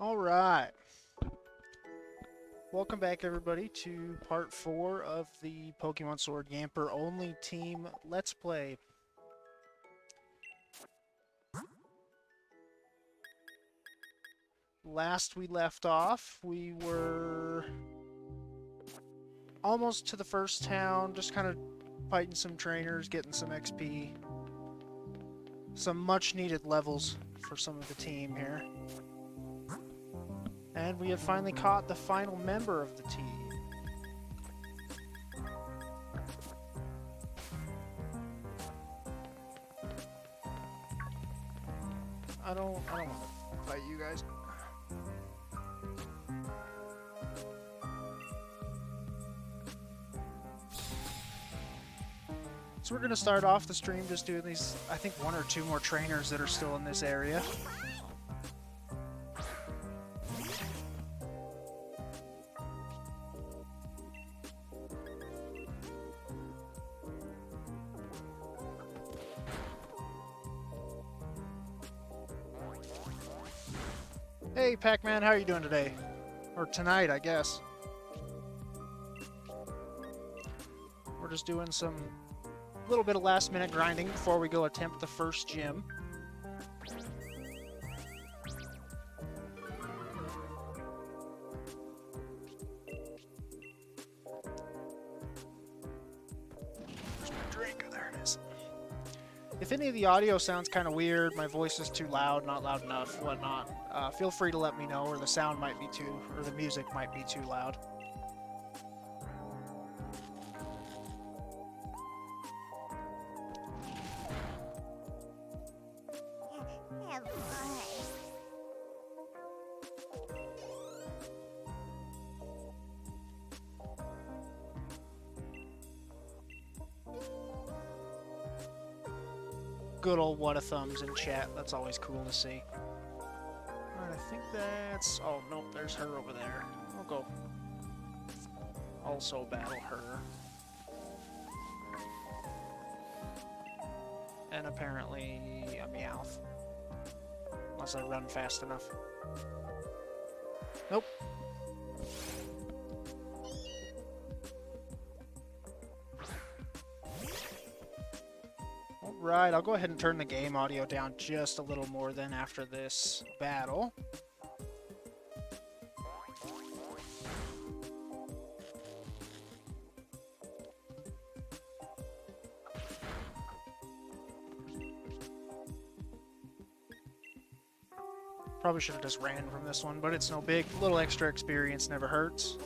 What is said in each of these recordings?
Alright, welcome back everybody to part 4 of the Pokemon Sword Yamper only team Let's Play. Last we left off, we were almost to the first town, just kind of fighting some trainers, getting some XP. Some much needed levels for some of the team here. And we have finally caught the final member of the team. I don't want to fight you guys. So we're going to start off the stream just doing these, I think, one or two more trainers that are still in this area. Hey, Pac-Man, how are you doing today? Or tonight, I guess. We're just doing some little bit of last-minute grinding before we go attempt the first gym. Where's my drink? Oh, there it is. If any of the audio sounds kind of weird, my voice is too loud, not loud enough, whatnot, feel free to let me know, or the sound might be too, or the music might be too loud. Good old what-a-thumbs in chat. That's always cool to see. Alright, I think that's... Oh, nope, there's her over there. I'll go also battle her. And apparently a Meowth. Unless I run fast enough. Nope. Right, I'll go ahead and turn the game audio down just a little more then after this battle. Probably should have just ran from this one, but it's no big. A little extra experience never hurts.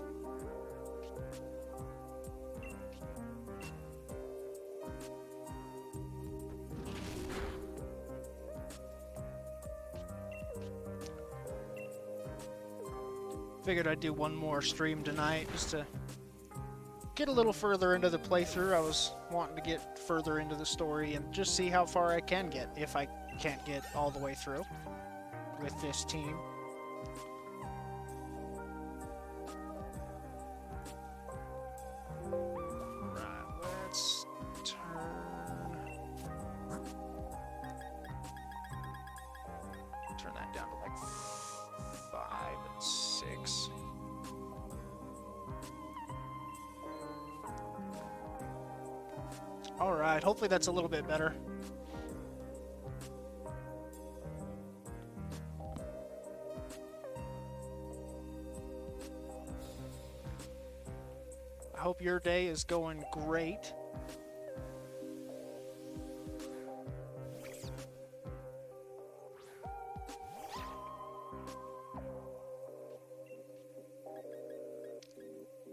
Figured I'd do one more stream tonight just to get a little further into the playthrough. I was wanting to get further into the story and just see how far I can get, if I can't get all the way through with this team. Right, let's turn that down to like 5 and 6. Alright, hopefully that's a little bit better. I hope your day is going great.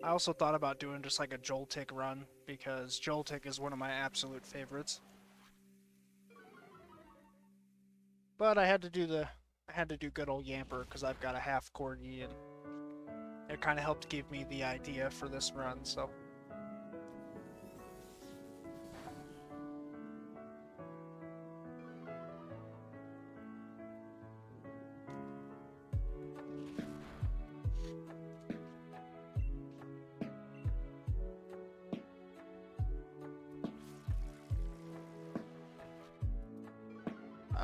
I also thought about doing just like a Joltik run, because Joltik is one of my absolute favorites. But I had to do good old Yamper because I've got a half corgi, and it kind of helped give me the idea for this run, so.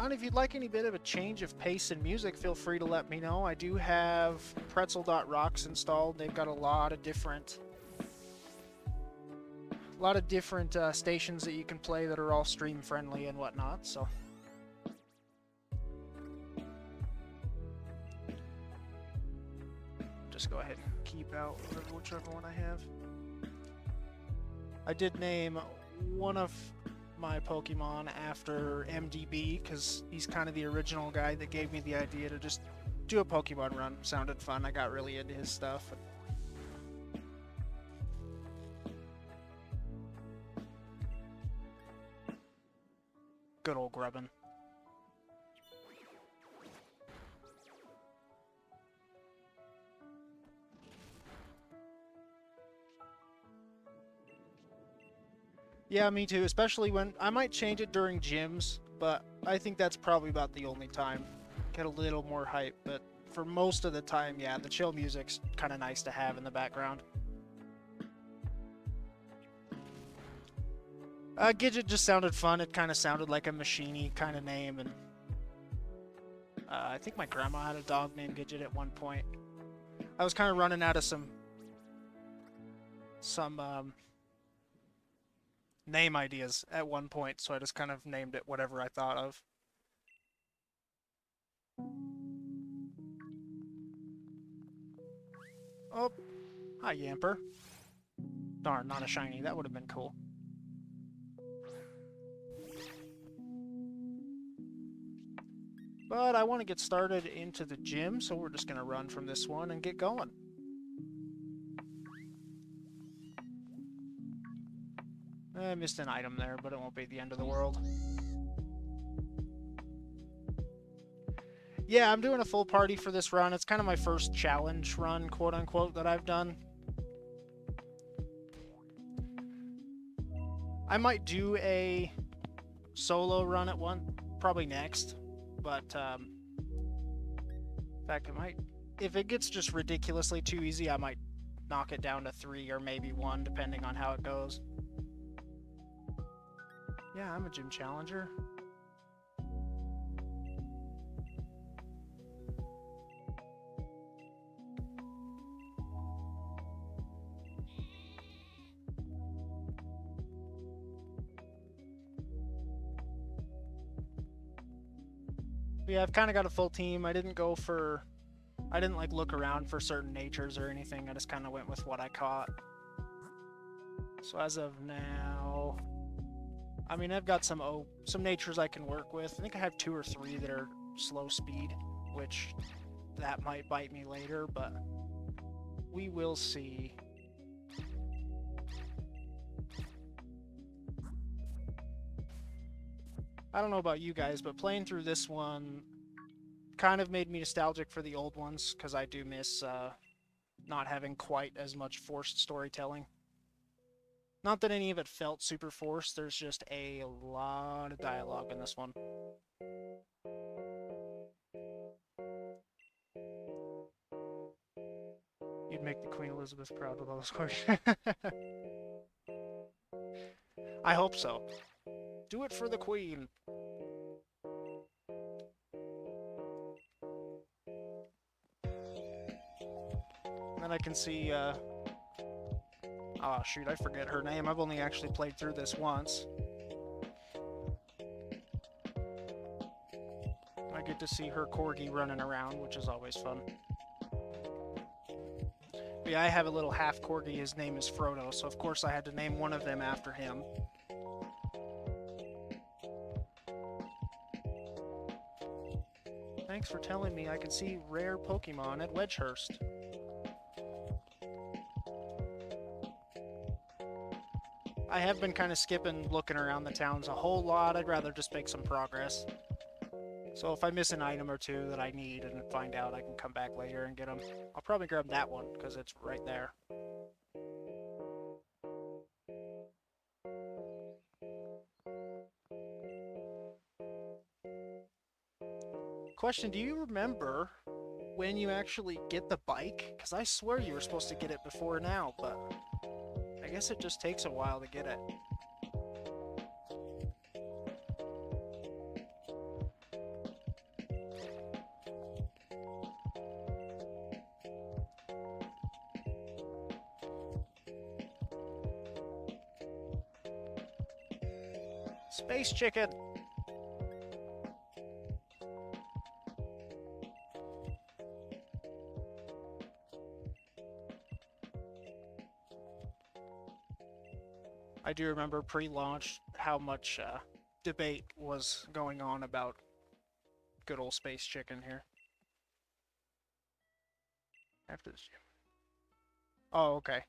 And if you'd like any bit of a change of pace and music, feel free to let me know. I do have pretzel.rocks installed. They've got a lot of different stations that you can play that are all stream friendly and whatnot, so just go ahead and keep out whichever one I have. I did name one of my Pokemon after MDB because he's kind of the original guy that gave me the idea to just do a Pokemon run. Sounded fun. I got really into his stuff. Good old Grubbin. Yeah, me too, especially when I might change it during gyms, but I think that's probably about the only time. Get a little more hype, but for most of the time, yeah, the chill music's kind of nice to have in the background. Gidget just sounded fun. It kind of sounded like a machiney kind of name, and I think my grandma had a dog named Gidget at one point. I was kind of running out of some name ideas at one point, so I just kind of named it whatever I thought of. Oh, hi Yamper. Darn, not a shiny. That would have been cool. But I want to get started into the gym, so we're just going to run from this one and get going. I missed an item there, but it won't be the end of the world. Yeah, I'm doing a full party for this run. It's kind of my first challenge run, quote-unquote, that I've done. I might do a solo run at one, probably next. But, in fact, if it gets just ridiculously too easy, I might knock it down to 3 or maybe 1, depending on how it goes. Yeah, I'm a gym challenger. But yeah, I've kind of got a full team. I didn't like look around for certain natures or anything. I just kind of went with what I caught. So as of now, I mean, I've got some natures I can work with. I think I have 2 or 3 that are slow speed, which that might bite me later, but we will see. I don't know about you guys, but playing through this one kind of made me nostalgic for the old ones, because I do miss not having quite as much forced storytelling. Not that any of it felt super forced, there's just a lot of dialogue in this one. You'd make the Queen Elizabeth proud with all those questions. I hope so. Do it for the Queen. And then I can see, oh shoot, I forget her name. I've only actually played through this once. I get to see her corgi running around, which is always fun. But yeah, I have a little half corgi. His name is Frodo, so of course I had to name one of them after him. Thanks for telling me I can see rare Pokemon at Wedgehurst. I have been kind of skipping looking around the towns a whole lot. I'd rather just make some progress. So if I miss an item or 2 that I need and find out, I can come back later and get them. I'll probably grab that one because it's right there. Question, do you remember when you actually get the bike? Because I swear you were supposed to get it before now, but I guess it just takes a while to get it. Space chicken! I do remember pre-launch how much debate was going on about good old space chicken here. After this gym. Oh, okay.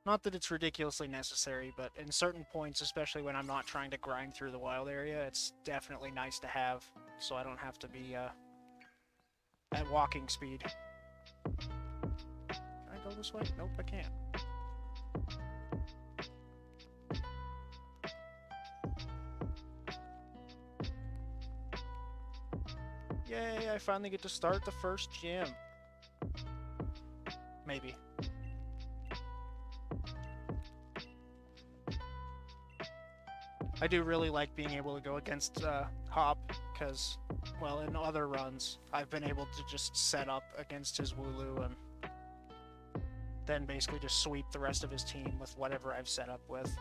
Not that it's ridiculously necessary, but in certain points, especially when I'm not trying to grind through the wild area, it's definitely nice to have, so I don't have to be at walking speed. Can I go this way? Nope, I can't. Yay, I finally get to start the first gym. Maybe. I do really like being able to go against Hop, because, well, in other runs, I've been able to just set up against his Wooloo and then basically just sweep the rest of his team with whatever I've set up with.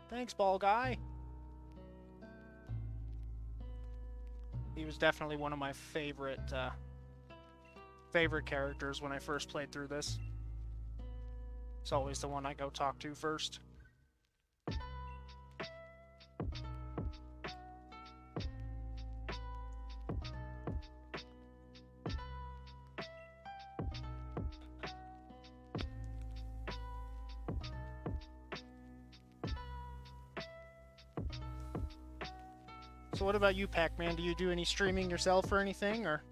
Thanks, ball guy! He was definitely one of my favorite characters when I first played through this. It's always the one I go talk to first. So what about you, Pac-Man? Do you do any streaming yourself or anything, or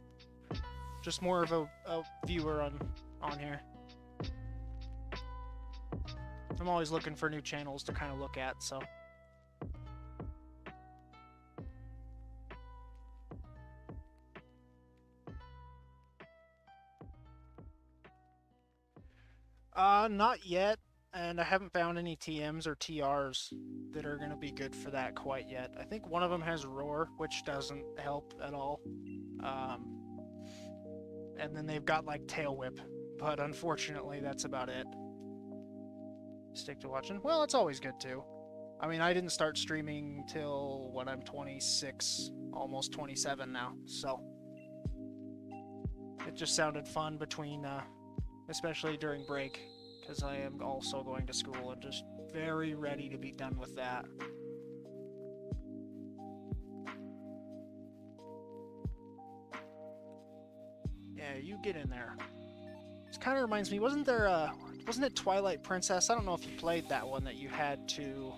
just more of a viewer on here? I'm always looking for new channels to kind of look at, so. Not yet, and I haven't found any TMs or TRs that are going to be good for that quite yet. I think one of them has Roar, which doesn't help at all. And then they've got, like, Tail Whip, but unfortunately that's about it. Stick to watching. Well, it's always good too. I mean, I didn't start streaming till when I'm 26, almost 27 now, so it just sounded fun between, especially during break, because I am also going to school and just very ready to be done with that. Yeah, you get in there. This kind of reminds me, wasn't it Twilight Princess? I don't know if you played that one, that you had to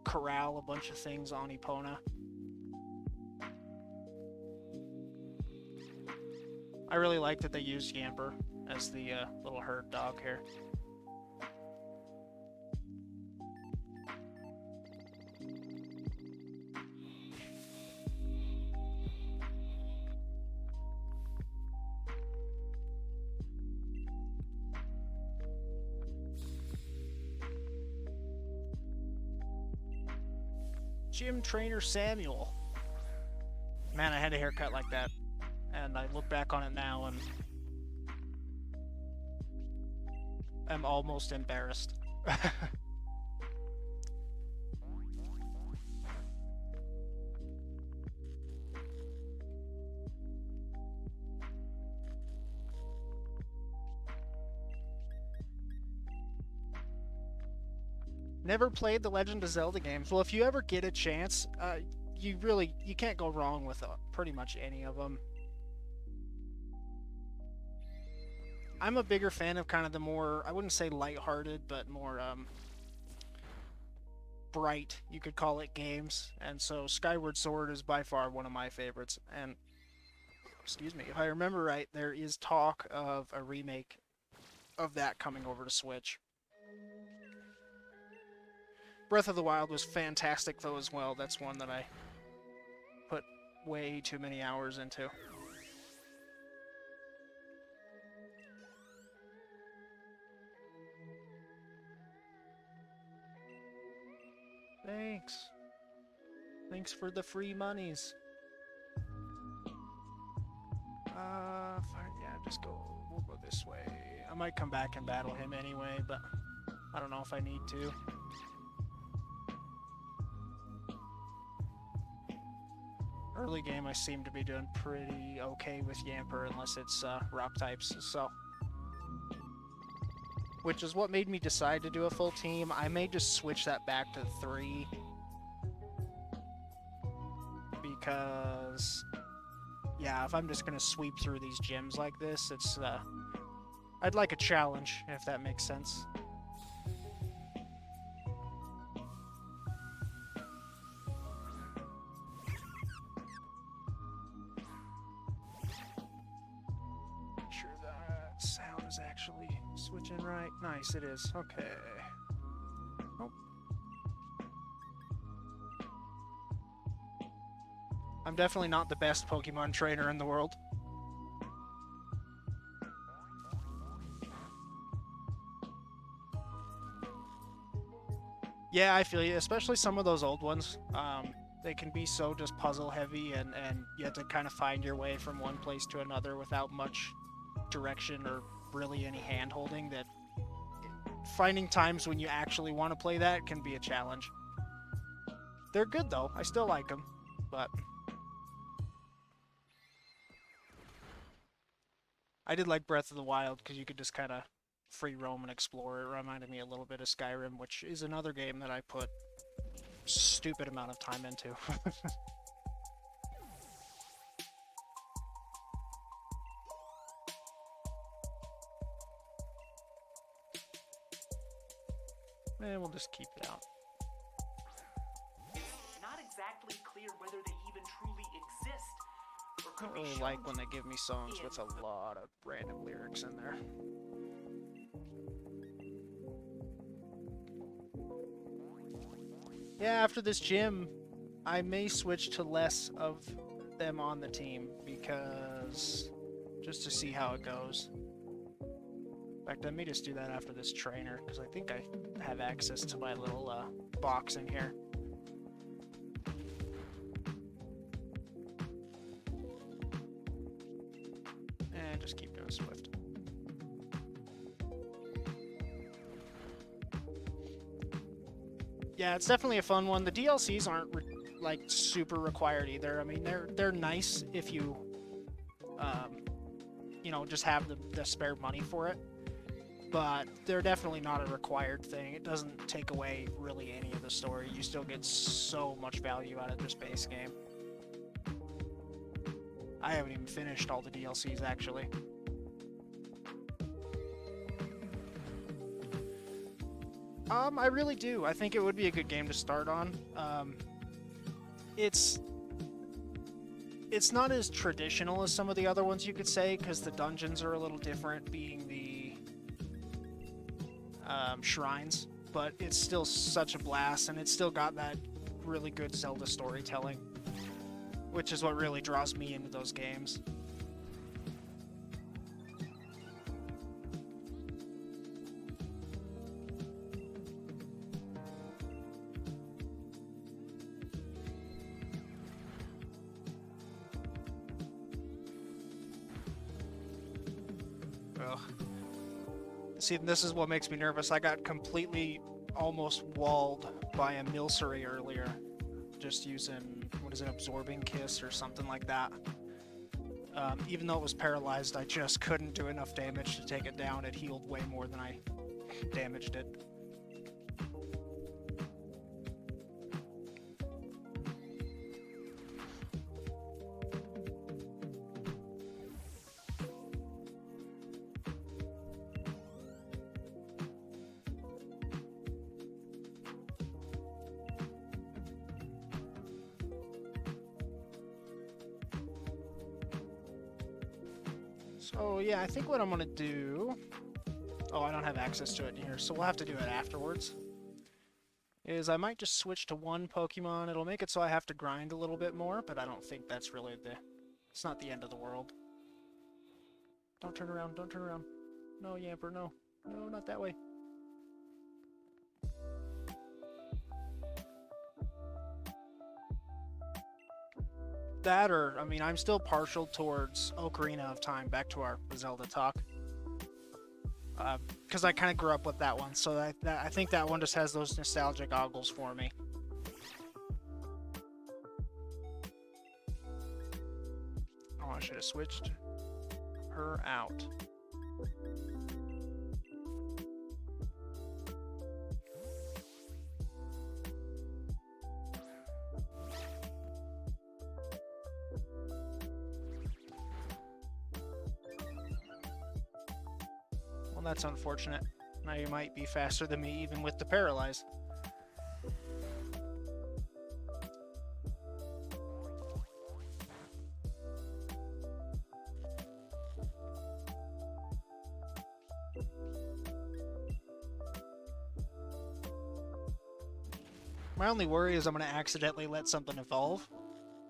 corral a bunch of things on Epona. I really like that they used Yamper as the little herd dog here. Gym Trainer Samuel. Man, I had a haircut like that, and I look back on it now and I'm almost embarrassed. Never played the Legend of Zelda games. Well, if you ever get a chance, you can't go wrong with pretty much any of them. I'm a bigger fan of kind of the more, I wouldn't say lighthearted, but more bright, you could call it, games. And so Skyward Sword is by far one of my favorites. And, excuse me, if I remember right, there is talk of a remake of that coming over to Switch. Breath of the Wild was fantastic, though, as well. That's one that I put way too many hours into. Thanks. Thanks for the free monies. Yeah, just go. We'll go this way. I might come back and battle him anyway, but I don't know if I need to. Early game, I seem to be doing pretty okay with Yamper, unless it's rock types, so. Which is what made me decide to do a full team. I may just switch that back to 3. Because, yeah, if I'm just gonna sweep through these gyms like this, it's, I'd like a challenge, if that makes sense. Sound is actually switching right. Nice, it is. Okay. Oh. I'm definitely not the best Pokemon trainer in the world. Yeah, I feel you, especially some of those old ones. They can be so just puzzle heavy, and you have to kind of find your way from one place to another without much direction or really any hand holding. That finding times when you actually want to play that can be a challenge. They're good though, I still like them, but I did like Breath of the Wild because you could just kind of free roam and explore. It reminded me a little bit of Skyrim, which is another game that I put stupid amount of time into. And we'll just keep it out. It's not exactly clear whether they even truly exist. I don't really like when they give me songs with a lot of random lyrics in there. Yeah, after this gym, I may switch to less of them on the team, because just to see how it goes. In fact, I may just do that after this trainer, because I think I have access to my little box in here. And just keep doing Swift. Yeah, it's definitely a fun one. The DLCs aren't like super required either. I mean, they're nice if you, you know, just have the spare money for it. But they're definitely not a required thing. It doesn't take away really any of the story. You still get so much value out of this base game. I haven't even finished all the DLCs, actually. I really do. I think it would be a good game to start on. It's not as traditional as some of the other ones, you could say, because the dungeons are a little different, being the shrines, but it's still such a blast, and it's still got that really good Zelda storytelling, which is what really draws me into those games. Ugh. See, this is what makes me nervous. I got completely almost walled by a Milcery earlier, just using, what is it, Absorbing Kiss or something like that. Even though it was paralyzed, I just couldn't do enough damage to take it down. It healed way more than I damaged it. So yeah, I think what I'm gonna do... Oh, I don't have access to it in here, so we'll have to do it afterwards. Is I might just switch to one Pokemon. It'll make it so I have to grind a little bit more, but I don't think that's really the... It's not the end of the world. Don't turn around, don't turn around. No, Yamper, no. No, not that way. That, or, I mean, I'm still partial towards Ocarina of Time, back to our Zelda talk. Because I kind of grew up with that one, so I think that one just has those nostalgic goggles for me. Oh, I should have switched her out. Well, that's unfortunate. Now you might be faster than me even with the paralyze. My only worry is I'm going to accidentally let something evolve.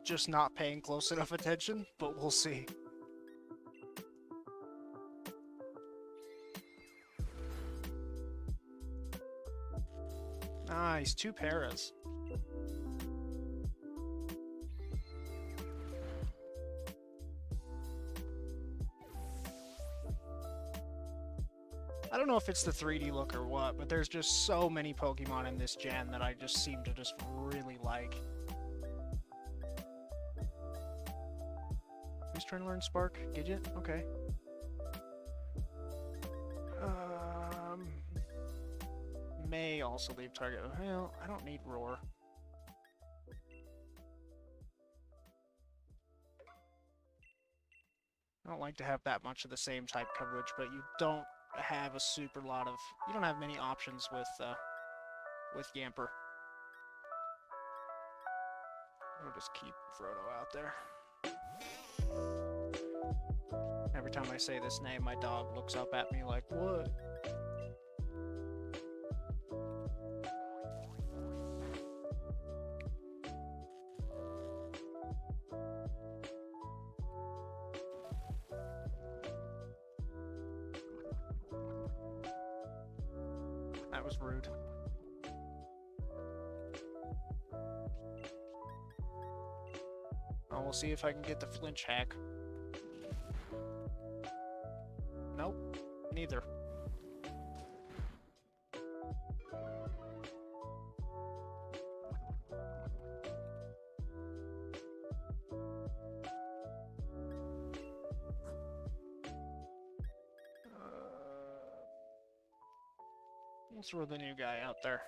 Just not paying close enough attention, but we'll see. Nice, 2 paras. I don't know if it's the 3D look or what, but there's just so many Pokemon in this gen that I just seem to just really like. Who's trying to learn Spark? Gidget? Okay. May also leave target. Well, I don't need Roar. I don't like to have that much of the same type coverage, but you don't have a super lot of... You don't have many options with Yamper. I'll just keep Frodo out there. Every time I say this name, my dog looks up at me like, what? That was rude. Oh, we'll see if I can get the flinch hack. Nope, neither. We'll throw the new guy out there.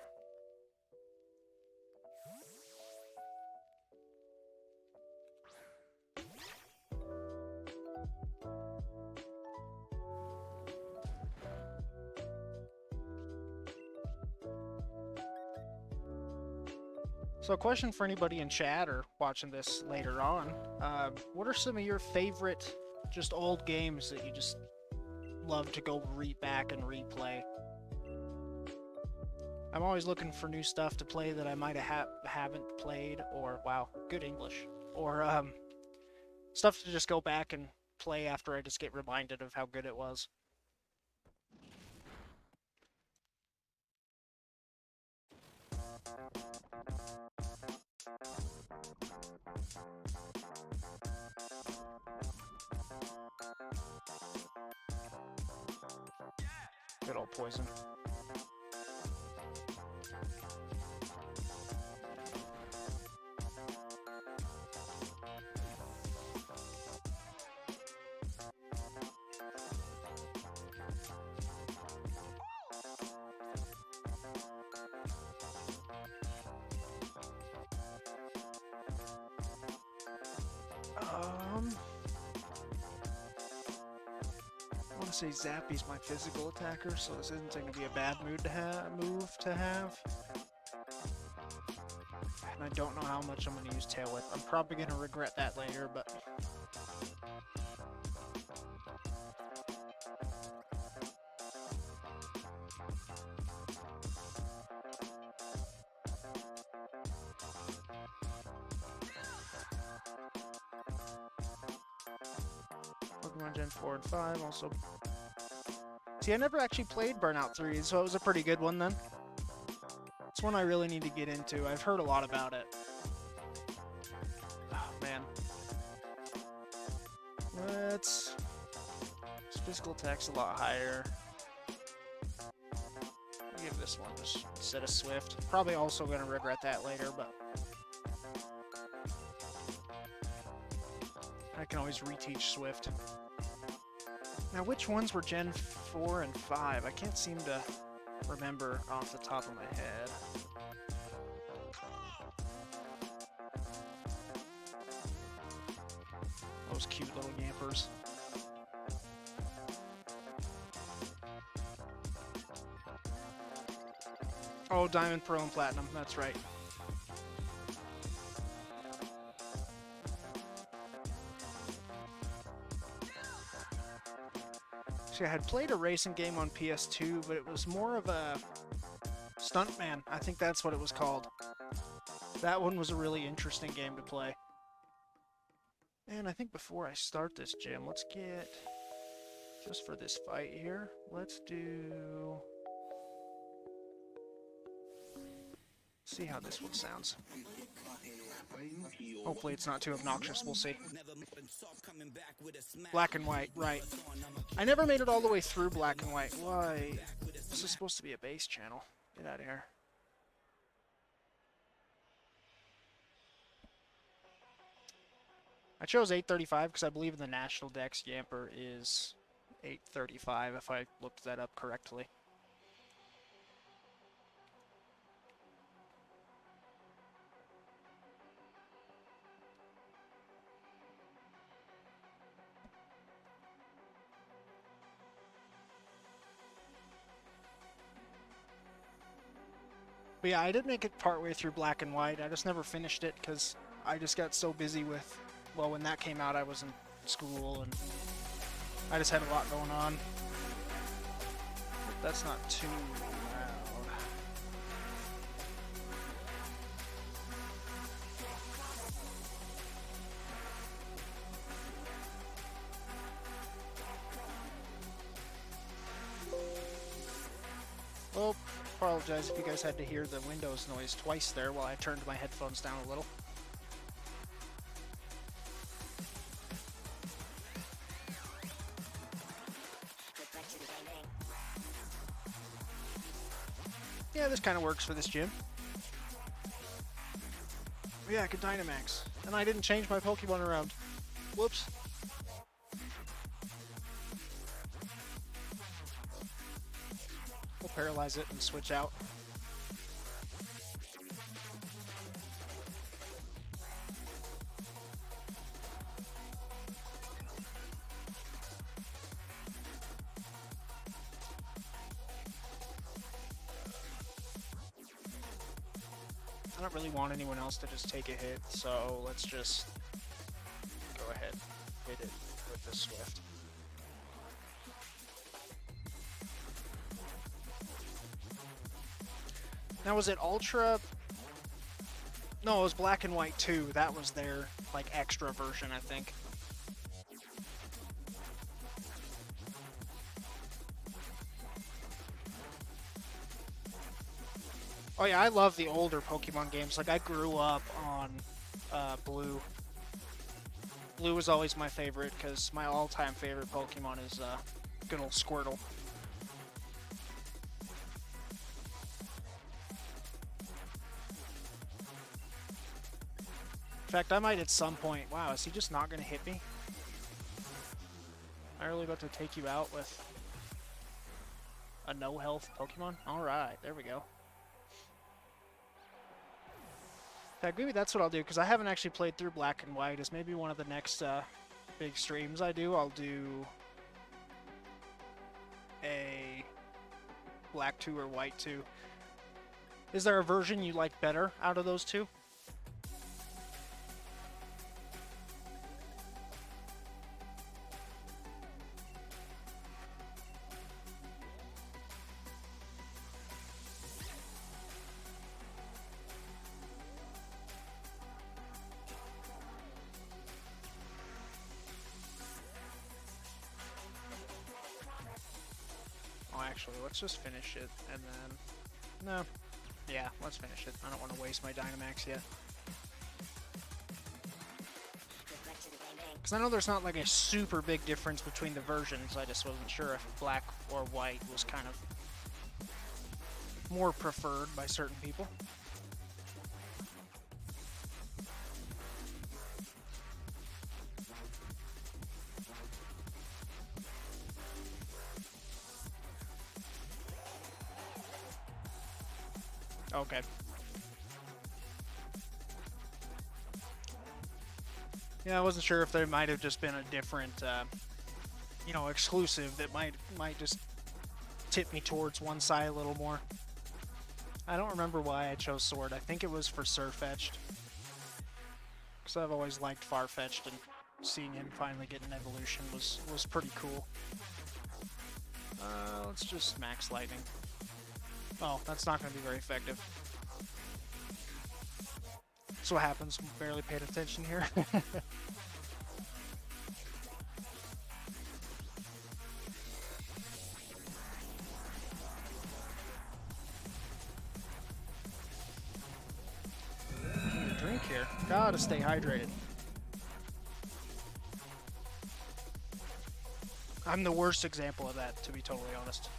So a question for anybody in chat or watching this later on, what are some of your favorite just old games that you just love to go back and replay? I'm always looking for new stuff to play that I might haven't played, or, wow, good English, or stuff to just go back and play after I just get reminded of how good it was. Good old poison. I want to say Zappy's my physical attacker, so this isn't going to be a bad move to have. And I don't know how much I'm going to use Tail Whip. I'm probably going to regret that later, but... Pokemon Gen 4 and 5 also... See, I never actually played Burnout 3, so it was a pretty good one then. It's one I really need to get into. I've heard a lot about it. Oh, man. His physical attack's a lot higher. I'll give this one just instead of Swift. Probably also gonna regret that later, but I can always reteach Swift. Now, which ones were Gen 4 and 5? I can't seem to remember off the top of my head. Those cute little Yampers. Oh, Diamond, Pearl, and Platinum. That's right. See, I had played a racing game on PS2, but it was more of a Stuntman. I think that's what it was called. That one was a really interesting game to play. And I think before I start this gym, let's get, just for this fight here, let's do... See how this one sounds. Hopefully it's not too obnoxious, we'll see. Black and white, right. I never made it all the way through black and white. Why? This is supposed to be a base channel. Get out of here. I chose 835 because I believe in the National Dex Yamper is 835 if I looked that up correctly. But yeah, I did make it partway through black and white. I just never finished it because I just got so busy with, well, when that came out I was in school and I just had a lot going on. Hope that's not too loud. Oh, apologize if you guys had to hear the Windows noise twice there while I turned my headphones down a little. Yeah, this kind of works for this gym. Yeah, I could Dynamax. And I didn't change my Pokemon around. Whoops. We'll paralyze it and switch out. I don't really want anyone else to just take a hit, so let's just go ahead and hit it with the Swift. Now, was it Ultra? No, it was Black and White 2. That was their, like, extra version, I think. Oh yeah, I love the older Pokemon games. Like, I grew up on Blue. Blue was always my favorite, because my all-time favorite Pokemon is good old Squirtle. In fact, I might at some point... Wow, is he just not going to hit me? Am I really about to take you out with a no-health Pokemon? Alright, there we go. In fact, maybe that's what I'll do, because I haven't actually played through Black and White. As maybe one of the next big streams I do, I'll do a Black 2 or White 2. Is there a version you like better out of those two? Actually, let's just finish it, and then... No. Yeah, let's finish it. I don't want to waste my Dynamax yet. Because I know there's not like a super big difference between the versions. I just wasn't sure if black or white was kind of more preferred by certain people. Okay. Yeah, I wasn't sure if there might have just been a different, you know, exclusive that might just tip me towards one side a little more. I don't remember why I chose Sword. I think it was for Surfetched. Because I've always liked Farfetch'd, and seeing him finally get an evolution was pretty cool. Let's just max lightning. Oh, that's not going to be very effective. That's what happens. Barely paid attention here. Drink here. Gotta stay hydrated. I'm the worst example of that, to be totally honest.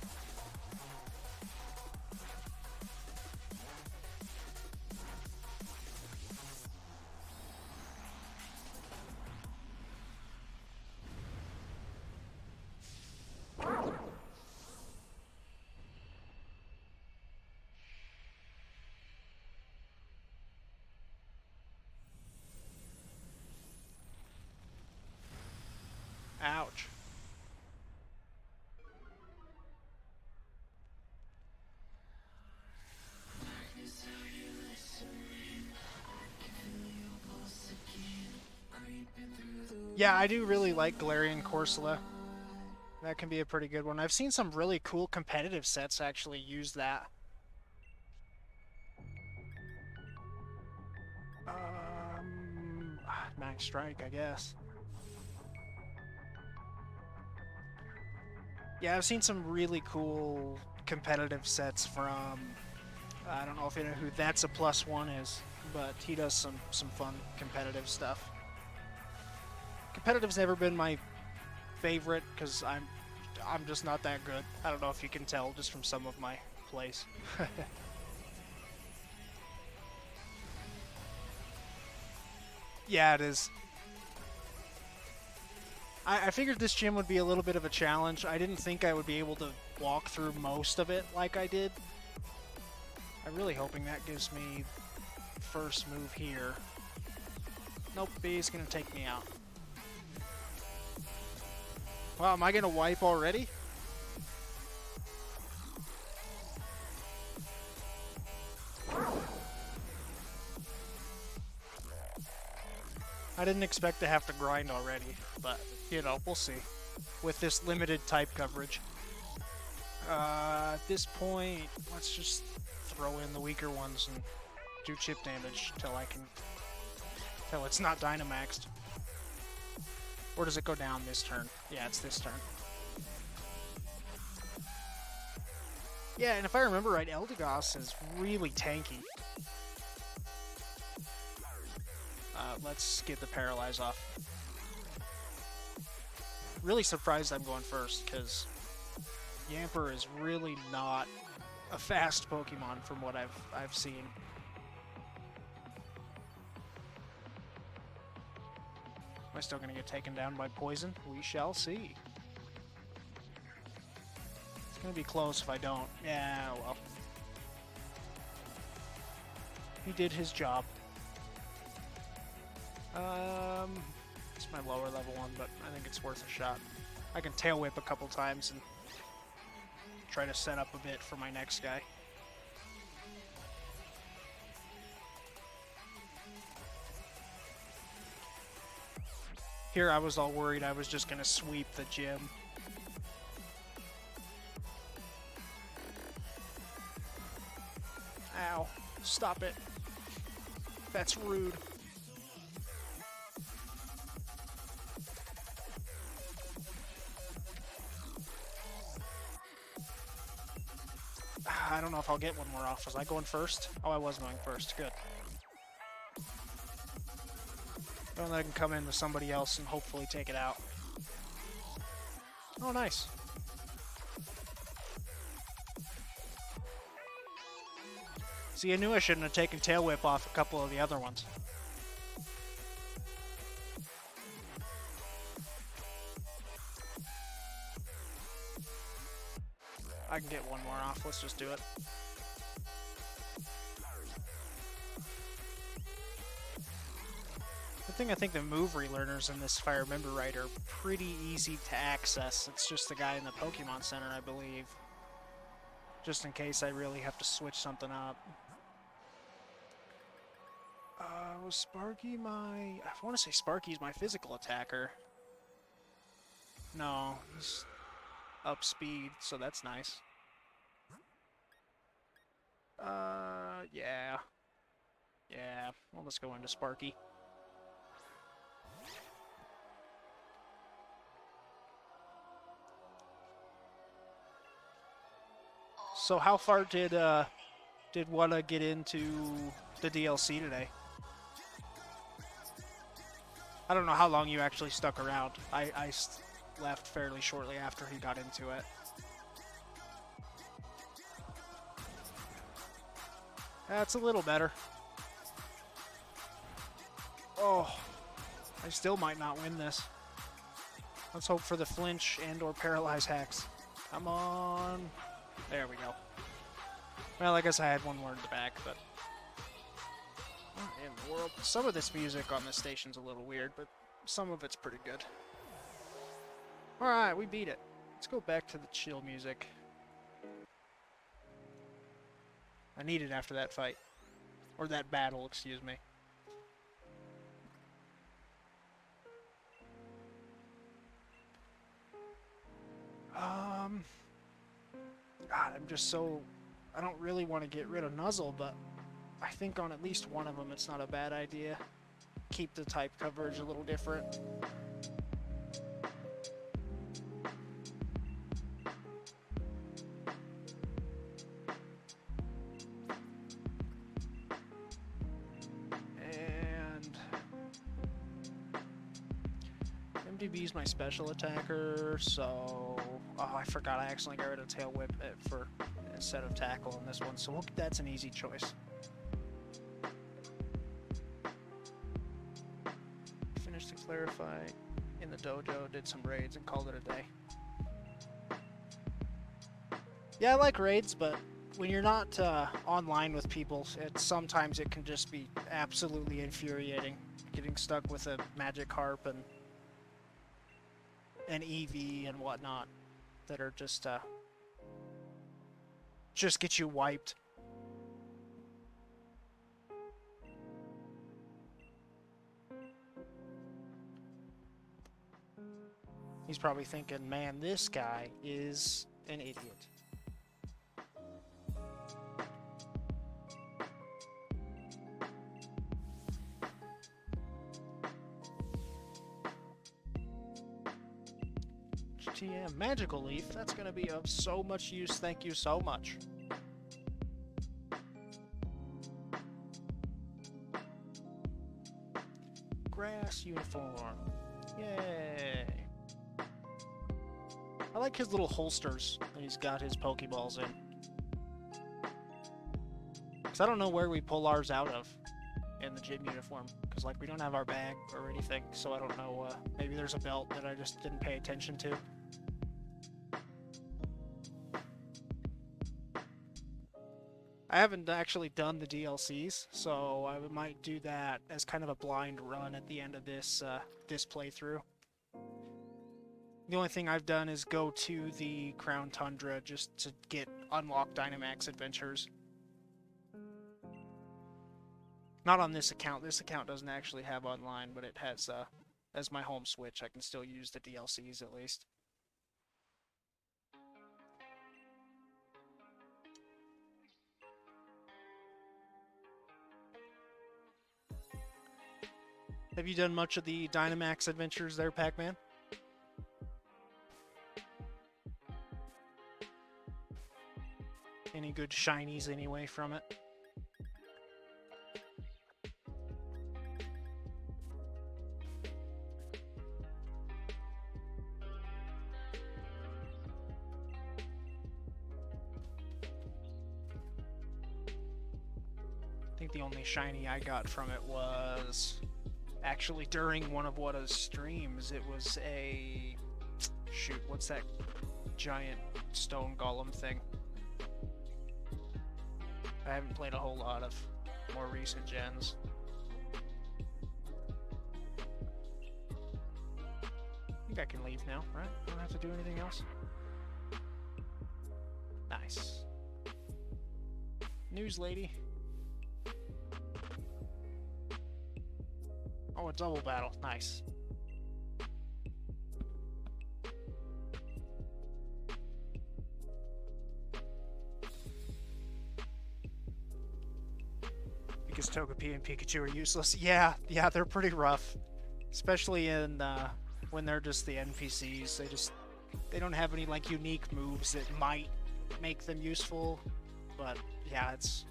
Ouch. Yeah, I do really like Galarian Corsola. That can be a pretty good one. I've seen some really cool competitive sets actually use that. Max Strike, I guess. Yeah, I've seen some really cool competitive sets from... I don't know if you know who That's a +1 is, but he does some fun competitive stuff. Competitive's never been my favorite because I'm just not that good. I don't know if you can tell just from some of my plays. Yeah, it is. I figured this gym would be a little bit of a challenge. I didn't think I would be able to walk through most of it like I did. I'm really hoping that gives me first move here. Nope, B's gonna take me out. Wow, am I gonna wipe already? I didn't expect to have to grind already, but, you know, we'll see. With this limited type coverage. At this point, let's just throw in the weaker ones and do chip damage till it's not Dynamaxed. Or does it go down this turn? Yeah, it's this turn. Yeah, and if I remember right, Eldegoss is really tanky. Let's get the Paralyze off. Really surprised I'm going first, because Yamper is really not a fast Pokemon from what I've seen. Am I still going to get taken down by poison? We shall see. It's going to be close if I don't. Yeah, well. He did his job. It's my lower level one, but I think it's worth a shot. I can Tail Whip a couple times and try to set up a bit for my next guy. Here I was all worried I was just going to sweep the gym. Ow. Stop it. That's rude. I don't know if I'll get one more off. Was I going first? Oh, I was going first. Good. Then I can come in with somebody else and hopefully take it out. Oh, nice. See, I knew I shouldn't have taken Tail Whip off a couple of the other ones. I can get one more off. Let's just do it. The thing, I think the move relearners in this, if I remember right, are pretty easy to access. It's just the guy in the Pokemon Center, I believe. Just in case I really have to switch something up. Was Sparky my... I want to say Sparky's my physical attacker. No, he's up speed, so that's nice. Yeah. Yeah, well, let's go into Sparky. So how far did Wada get into the DLC today? I don't know how long you actually stuck around. I left fairly shortly after he got into it. That's a little better. Oh, I still might not win this. Let's hope for the flinch and or paralyze hacks. Come on. There we go. Well, I guess I had one more in the back, but... What in the world? Some of this music on this station's a little weird, but some of it's pretty good. Alright, we beat it. Let's go back to the chill music. I need it after that fight. Or that battle, excuse me. God, I'm just so... I don't really want to get rid of Nuzzle, but I think on at least one of them it's not a bad idea. Keep the type coverage a little different. And... MDB's my special attacker, so... Oh, I forgot I accidentally got rid of Tail Whip for instead of Tackle on this one, so that's an easy choice. Finished to clarify in the dojo, did some raids, and called it a day. Yeah, I like raids, but when you're not online with people, sometimes it can just be absolutely infuriating. Getting stuck with a Magic Harp and an EV and whatnot that are just get you wiped. He's probably thinking, man, this guy is an idiot. TM Magical Leaf, that's going to be of so much use, thank you so much. Grass uniform. Yay. I like his little holsters that he's got his Pokeballs in. Because I don't know where we pull ours out of in the gym uniform. Because, like, we don't have our bag or anything, so I don't know. Maybe there's a belt that I just didn't pay attention to. I haven't actually done the DLCs, so I might do that as kind of a blind run at the end of this this playthrough. The only thing I've done is go to the Crown Tundra just to get unlock Dynamax adventures. Not on this account. This account doesn't actually have online, but it has as my home Switch. I can still use the DLCs at least. Have you done much of the Dynamax adventures there, Pac-Man? Any good shinies anyway from it? think the only shiny I got from it was actually during one of Wada's streams. It was a... shoot, what's that giant stone golem thing? I haven't played a whole lot of more recent gens. I think I can leave now, right? I don't have to do anything else. Nice. News lady. Oh, a double battle. Nice. Because Togepi and Pikachu are useless. Yeah, they're pretty rough. Especially in when they're just the NPCs. They don't have any like unique moves that might make them useful. But yeah, it's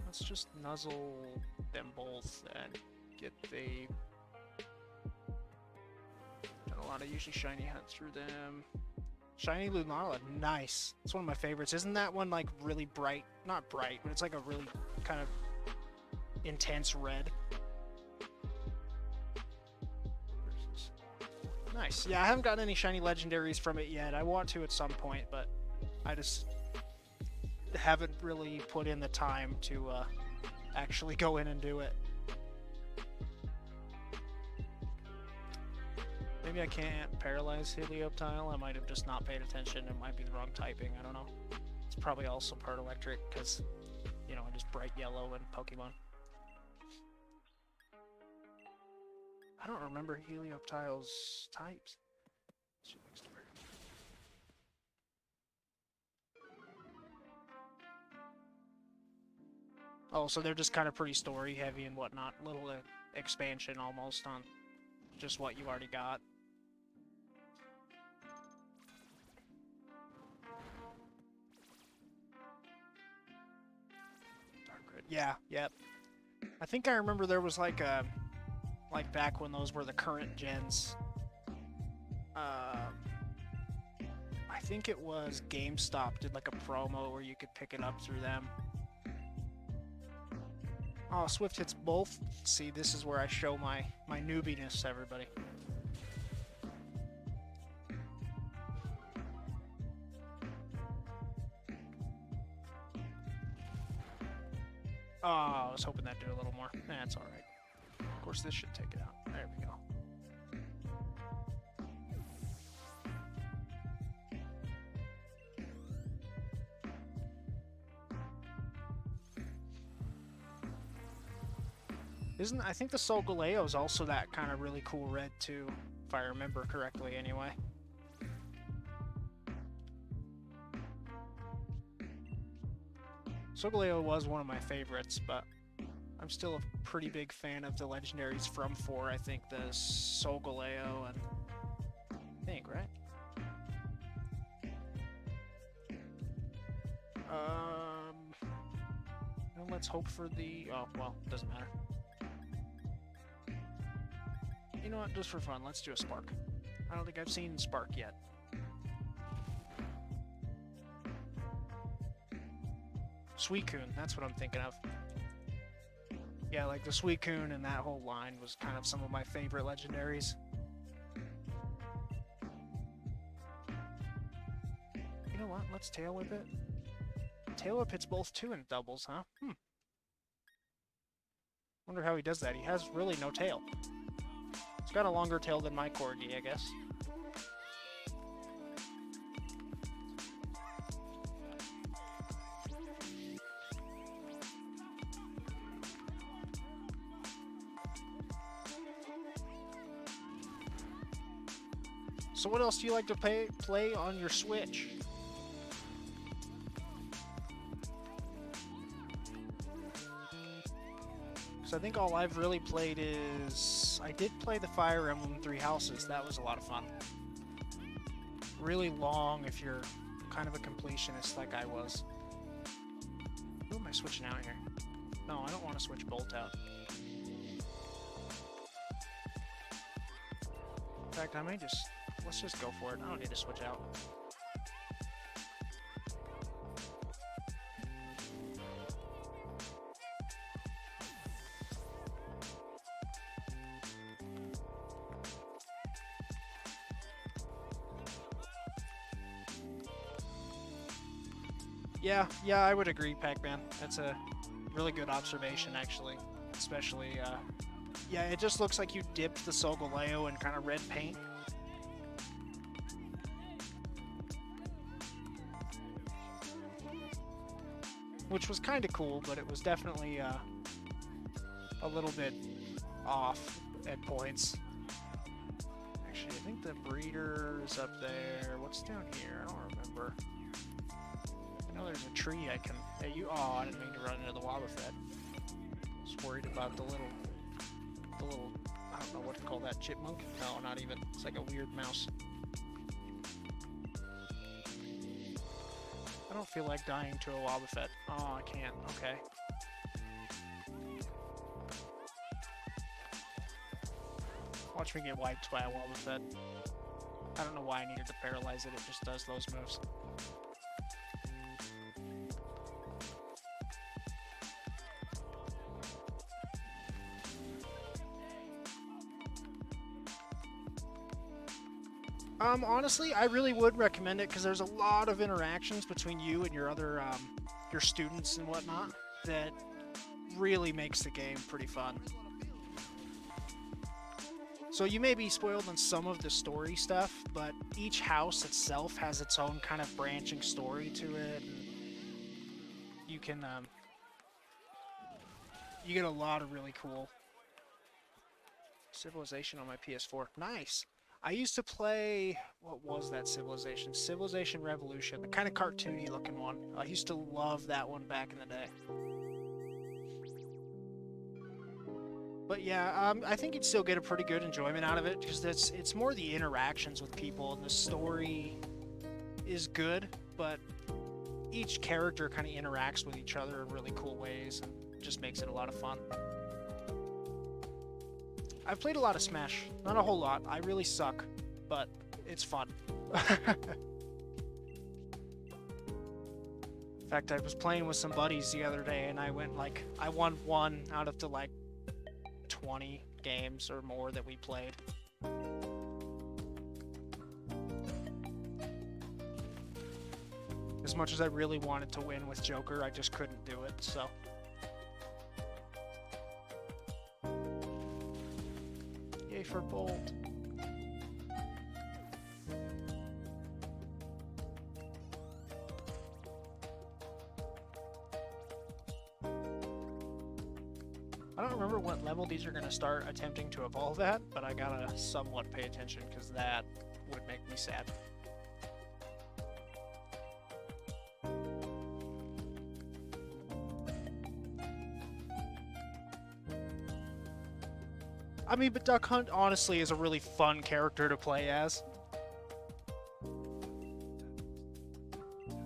let's just nuzzle them both and get the... Done a lot of usually shiny hunt through them. Shiny Lunala, nice. It's one of my favorites. Isn't that one like really bright? Not bright, but it's like a really kind of intense red. Nice. Yeah, I haven't gotten any shiny legendaries from it yet. I want to at some point, but I just haven't really put in the time to actually go in and do it. Maybe I can't paralyze Helioptile. I might have just not paid attention. It might be the wrong typing. I don't know. It's probably also part electric because, you know, just bright yellow and Pokemon. I don't remember Helioptile's types. Oh, so they're just kind of pretty story heavy and whatnot. Little expansion almost on just what you already got. Dark Red. Yeah, yep. I think I remember there was like a... like back when those were the current gens. I think it was GameStop did like a promo where you could pick it up through them. Oh, Swift hits both. See, this is where I show my newbiness, everybody. Oh, I was hoping that'd do a little more. That's alright. Of course, this should take it out. There we go. I think the Solgaleo is also that kind of really cool red too, if I remember correctly anyway. Solgaleo was one of my favorites, but I'm still a pretty big fan of the legendaries from 4. I think the Solgaleo and... I think, right? Well, let's hope for the... oh, well, doesn't matter. You know what, just for fun, let's do a Spark. I don't think I've seen Spark yet. Suicune, that's what I'm thinking of. Yeah, like the Suicune and that whole line was kind of some of my favorite legendaries. You know what, let's Tail Whip it. Tail Whip hits both too in doubles, huh? Wonder how he does that. He has really no tail. It's got a longer tail than my Corgi, I guess. So what else do you like to play on your Switch? I think all I've really played is... I did play the Fire Emblem 3 Houses. That was a lot of fun. Really long if you're kind of a completionist like I was. Who am I switching out here? No, I don't want to switch Bolt out. In fact, I may just let's just go for it. I don't need to switch out. Yeah, I would agree, Pac-Man. That's a really good observation, actually. Especially, yeah, it just looks like you dipped the Solgaleo in kind of red paint. Which was kind of cool, but it was definitely a little bit off at points. Actually, I think the breeder is up there. What's down here? I don't remember. I know there's a tree I can... Yeah, oh, I didn't mean to run into the Wobbuffet. I was worried about the little... I don't know what to call that, chipmunk? No, not even. It's like a weird mouse. I don't feel like dying to a Wobbuffet. Oh, I can't. Okay. Watch me get wiped by a Wobbuffet. I don't know why I needed to paralyze it. It just does those moves. Honestly, I really would recommend it because there's a lot of interactions between you and your other, your students and whatnot that really makes the game pretty fun. So you may be spoiled on some of the story stuff, but each house itself has its own kind of branching story to it. You can, you get a lot of really cool Civilization on my PS4. Nice. I used to play, what was that Civilization? Civilization Revolution, the kind of cartoony looking one. I used to love that one back in the day. But yeah, I think you'd still get a pretty good enjoyment out of it, because it's more the interactions with people, and the story is good, but each character kind of interacts with each other in really cool ways, and just makes it a lot of fun. I've played a lot of Smash. Not a whole lot. I really suck, but it's fun. In fact, I was playing with some buddies the other day, and I won 1 out of the 20 games or more that we played. As much as I really wanted to win with Joker, I just couldn't do it, so... for Bolt. I don't remember what level these are going to start attempting to evolve at, but I gotta somewhat pay attention because that would make me sad. I mean, but Duck Hunt, honestly, is a really fun character to play as.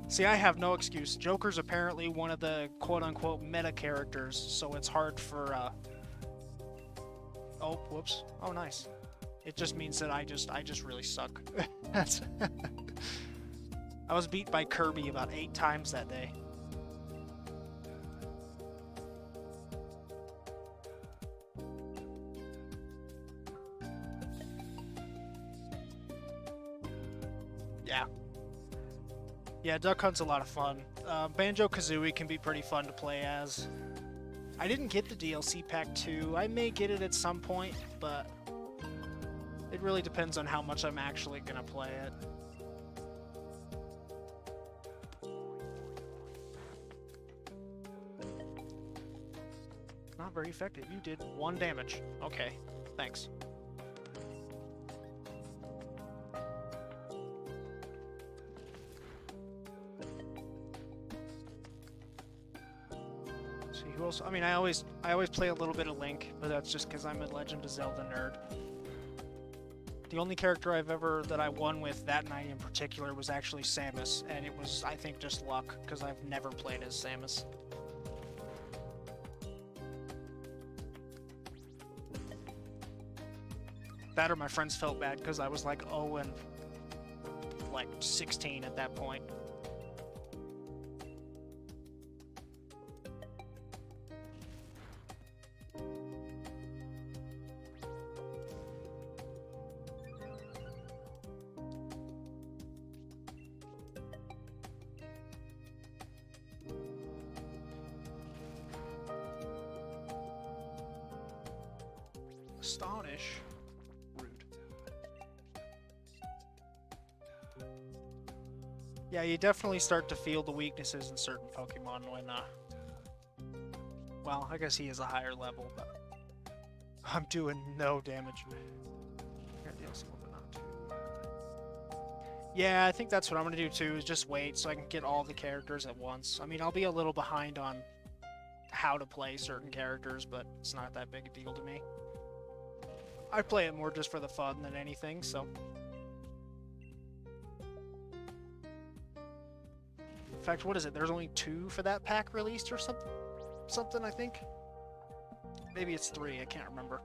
See, I have no excuse. Joker's apparently one of the quote-unquote meta characters, so it's hard for, Oh, whoops. Oh, nice. It just means that I just really suck. That's... I was beat by Kirby about 8 times that day. Yeah, Duck Hunt's a lot of fun. Banjo-Kazooie can be pretty fun to play as. I didn't get the DLC Pack 2. I may get it at some point, but it really depends on how much I'm actually gonna play it. Not very effective. You did 1 damage. Okay, thanks. Who else? I mean, I always play a little bit of Link, but that's just because I'm a Legend of Zelda nerd. The only character that I won with that night in particular was actually Samus, and it was, I think, just luck, because I've never played as Samus. That or my friends felt bad because I was like 0 and like 16 at that point. Astonish. Rude. Yeah, you definitely start to feel the weaknesses in certain Pokemon when, well, I guess he is a higher level, but I'm doing no damage. Yeah, I think that's what I'm gonna do too, is just wait so I can get all the characters at once. I mean, I'll be a little behind on how to play certain characters, but it's not that big a deal to me. I play it more just for the fun than anything, so. In fact, what is it? There's only 2 for that pack released or something? Something, I think? Maybe it's 3, I can't remember.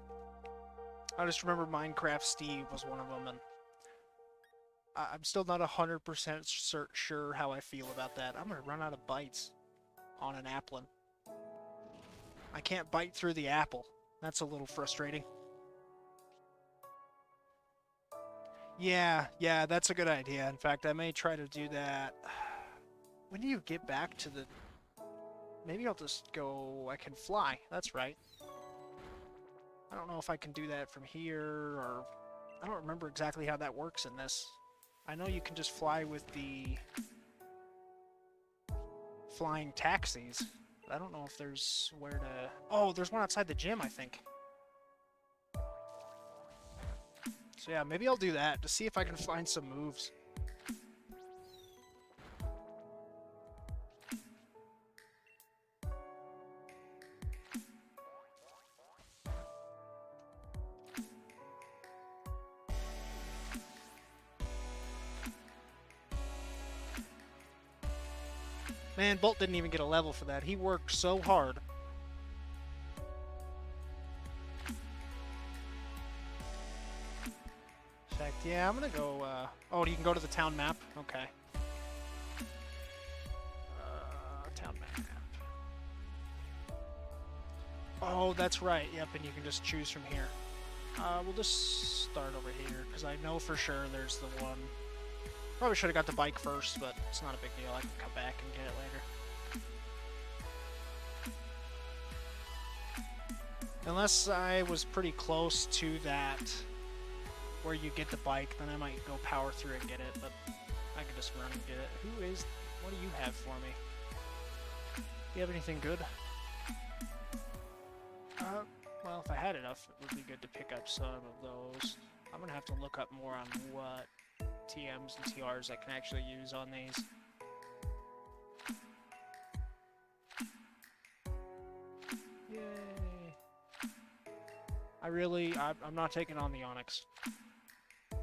I just remember Minecraft Steve was one of them, and I'm still not 100% sure how I feel about that. I'm gonna run out of bites on an applin. I can't bite through the apple. That's a little frustrating. Yeah, that's a good idea. In fact, I may try to do that. When do you get back to the... Maybe I'll just go... I can fly. That's right. I don't know if I can do that from here, or... I don't remember exactly how that works in this. I know you can just fly with the... flying taxis. I don't know if there's where to... Oh, there's one outside the gym, I think. So yeah, maybe I'll do that to see if I can find some moves. Man, Bolt didn't even get a level for that. He worked so hard. In fact, yeah, I'm gonna go, oh, you can go to the town map? Okay. Town map. Oh, that's right. Yep, and you can just choose from here. We'll just start over here, because I know for sure there's the one... Probably should have got the bike first, but it's not a big deal. I can come back and get it later. Unless I was pretty close to that, where you get the bike, then I might go power through and get it, but I can just run and get it. What do you have for me? Do you have anything good? Well, if I had enough, it would be good to pick up some of those. I'm gonna have to look up more on what TMs and TRs I can actually use on these. Yay! I'm not taking on the Onyx.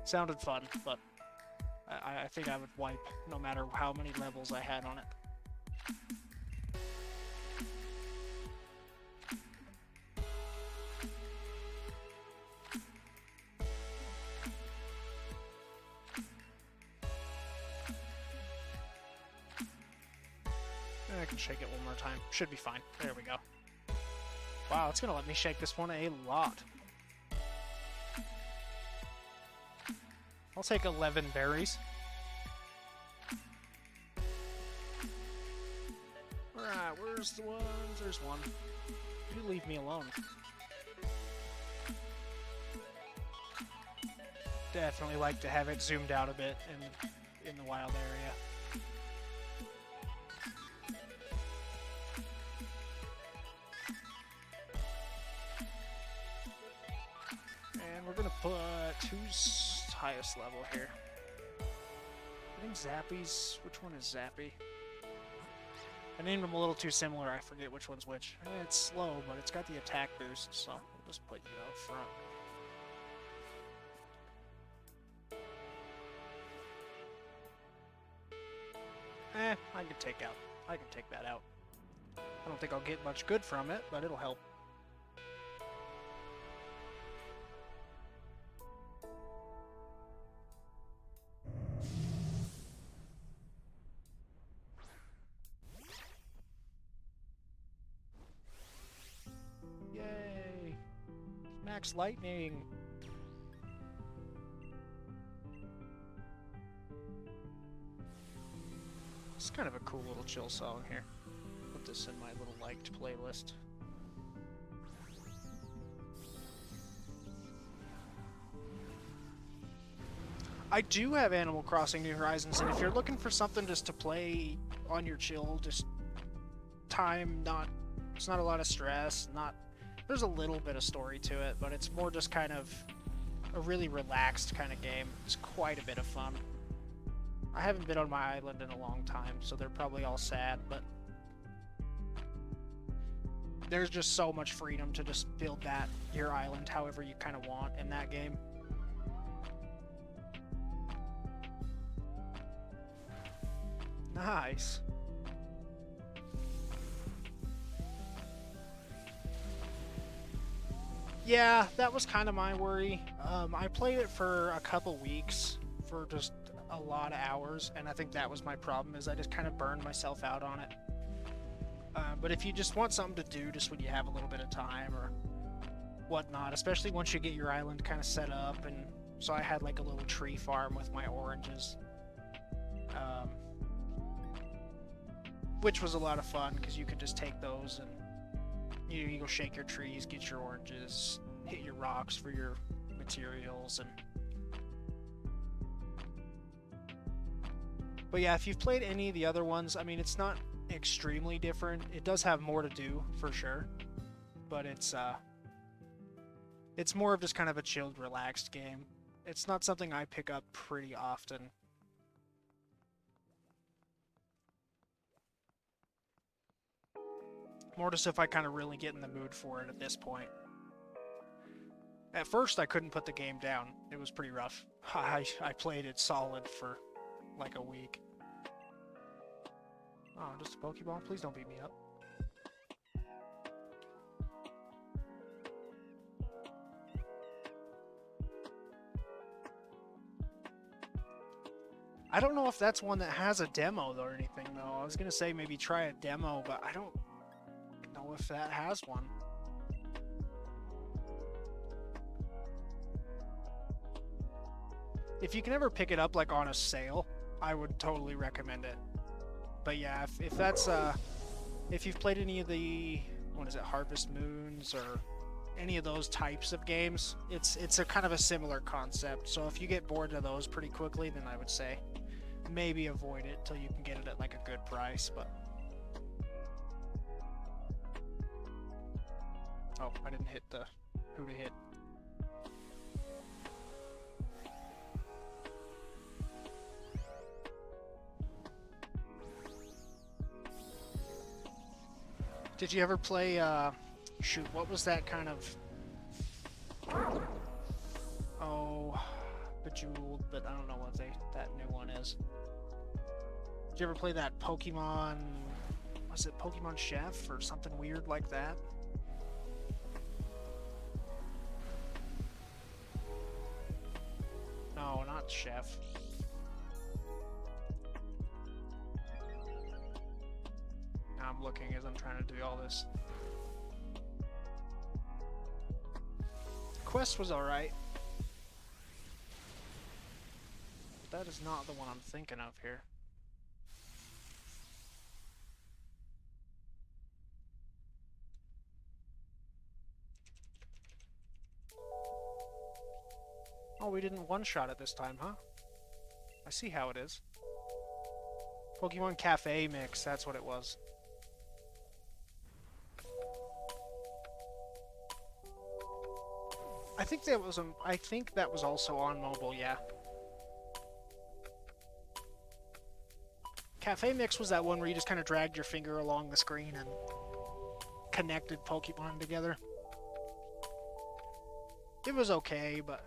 Sounded fun, but I think I would wipe no matter how many levels I had on it. I can shake it one more time. Should be fine. There we go. Wow, it's gonna let me shake this one a lot. I'll take 11 berries. Alright, where's the ones? There's one. You leave me alone. Definitely like to have it zoomed out a bit in the wild area. And we're gonna put who's highest level here. I think Zappy's. Which one is Zappy? I named them a little too similar. I forget which one's which. It's slow, but it's got the attack boost, so we'll just put you out front. I can take that out. I don't think I'll get much good from it, but it'll help. Max Lightning. It's kind of a cool little chill song here. Put this in my little liked playlist. I do have Animal Crossing New Horizons, and if you're looking for something just to play on your chill, just time, it's not a lot of stress, there's a little bit of story to it, but it's more just kind of a really relaxed kind of game. It's quite a bit of fun. I haven't been on my island in a long time, so they're probably all sad, but there's just so much freedom to just build your island however you kind of want in that game. Nice. Yeah, that was kind of my worry. I played it for a couple weeks for just a lot of hours, and I think that was my problem, is I just kind of burned myself out on it. But if you just want something to do just when you have a little bit of time or whatnot, especially once you get your island kind of set up, and so I had like a little tree farm with my oranges. Which was a lot of fun, because you could just take those and you go shake your trees, get your oranges, hit your rocks for your materials, and... But yeah, if you've played any of the other ones, I mean, it's not extremely different. It does have more to do, for sure. But it's more of just kind of a chilled, relaxed game. It's not something I pick up pretty often. More just if I kind of really get in the mood for it at this point. At first, I couldn't put the game down. It was pretty rough. I played it solid for like a week. Oh, just a Pokeball? Please don't beat me up. I don't know if that's one that has a demo or anything, though. I was gonna say maybe try a demo, but I don't know if that has one. If you can ever pick it up like on a sale, I would totally recommend it. But yeah, if that's if you've played any of the, what is it, Harvest Moons or any of those types of games, it's a kind of a similar concept. So if you get bored of those pretty quickly, then I would say maybe avoid it till you can get it at like a good price. But oh, I didn't hit the who to hit. Did you ever play, shoot, what was that kind of, oh, Bejeweled, but I don't know what that new one is. Did you ever play that Pokemon, was it Pokemon Chef or something weird like that? No, not Chef. I'm looking as I'm trying to do all this. Quest was alright. That is not the one I'm thinking of here. Oh, we didn't one-shot it this time, huh? I see how it is. Pokemon Cafe Mix, that's what it was. I think that was also on mobile, yeah. Cafe Mix was that one where you just kind of dragged your finger along the screen and connected Pokemon together. It was okay, but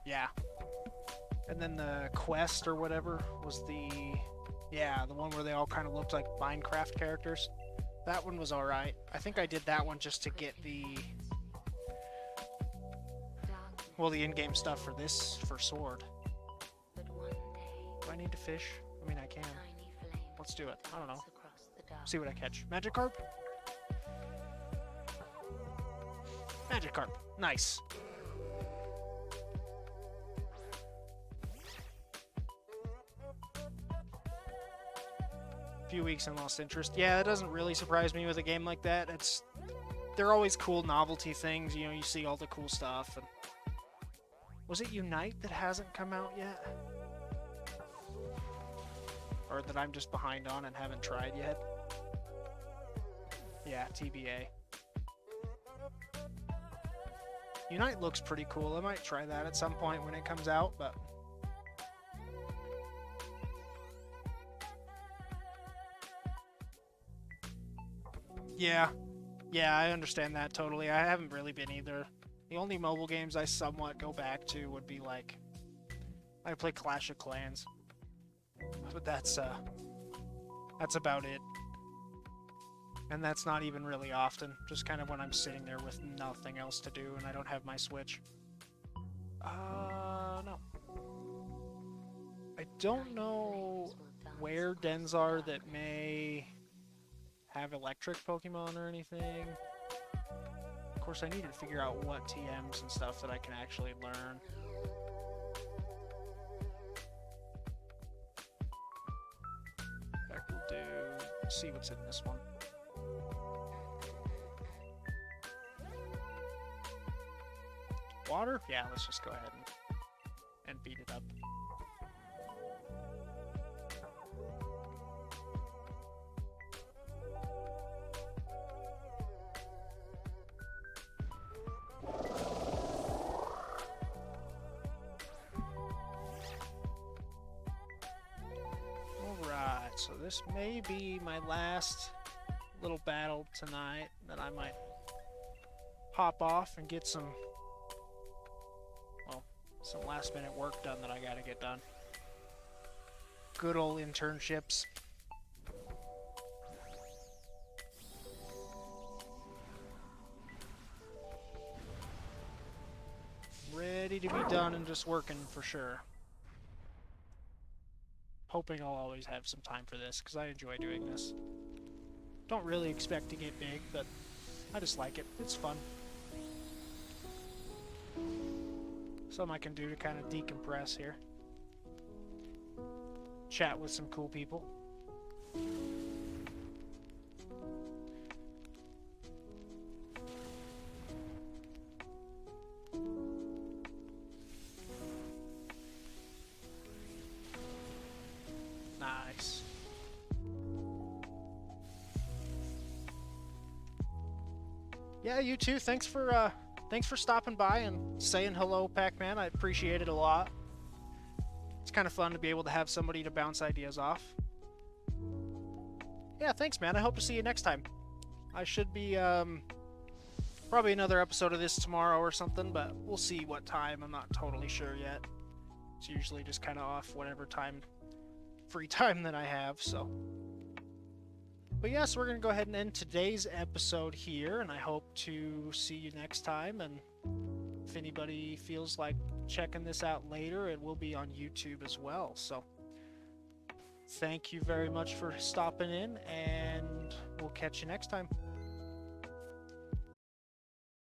yeah. And then the Quest or whatever was the one where they all kind of looked like Minecraft characters. That one was alright. I think I did that one just to get the in-game stuff for Sword. Do I need to fish? I mean, I can. Let's do it. I don't know. See what I catch. Magikarp? Magikarp. Nice. Few weeks and lost interest. Yeah, it doesn't really surprise me with a game like that. They're always cool novelty things. You know, you see all the cool stuff. And was it Unite that hasn't come out yet? Or that I'm just behind on and haven't tried yet? Yeah, TBA. Unite looks pretty cool. I might try that at some point when it comes out, but... Yeah. Yeah, I understand that totally. I haven't really been either. The only mobile games I somewhat go back to would be like... I play Clash of Clans. But that's about it. And that's not even really often. Just kind of when I'm sitting there with nothing else to do and I don't have my Switch. No. I don't know where dens are that may have electric Pokemon or anything. Of course, I need to figure out what TMs and stuff that I can actually learn. We'll do... Let's see what's in this one. Water? Yeah, let's just go ahead and beat it up. Alright, so this may be my last little battle tonight that I might hop off and get some last minute work done that I gotta get done. Good old internships. Ready to be done and just working for sure. Hoping I'll always have some time for this because I enjoy doing this. Don't really expect to get big, but I just like it. It's fun. Something I can do to kind of decompress here. Chat with some cool people. Nice. Yeah, you too. Thanks for stopping by and saying hello, Pac-Man. I appreciate it a lot. It's kind of fun to be able to have somebody to bounce ideas off. Yeah, thanks, man. I hope to see you next time. I should be, probably another episode of this tomorrow or something, but we'll see what time. I'm not totally sure yet. It's usually just kind of off whatever time, free time that I have, so... But yes, we're going to go ahead and end today's episode here, and I hope to see you next time, and if anybody feels like checking this out later, it will be on YouTube as well, so thank you very much for stopping in, and we'll catch you next time.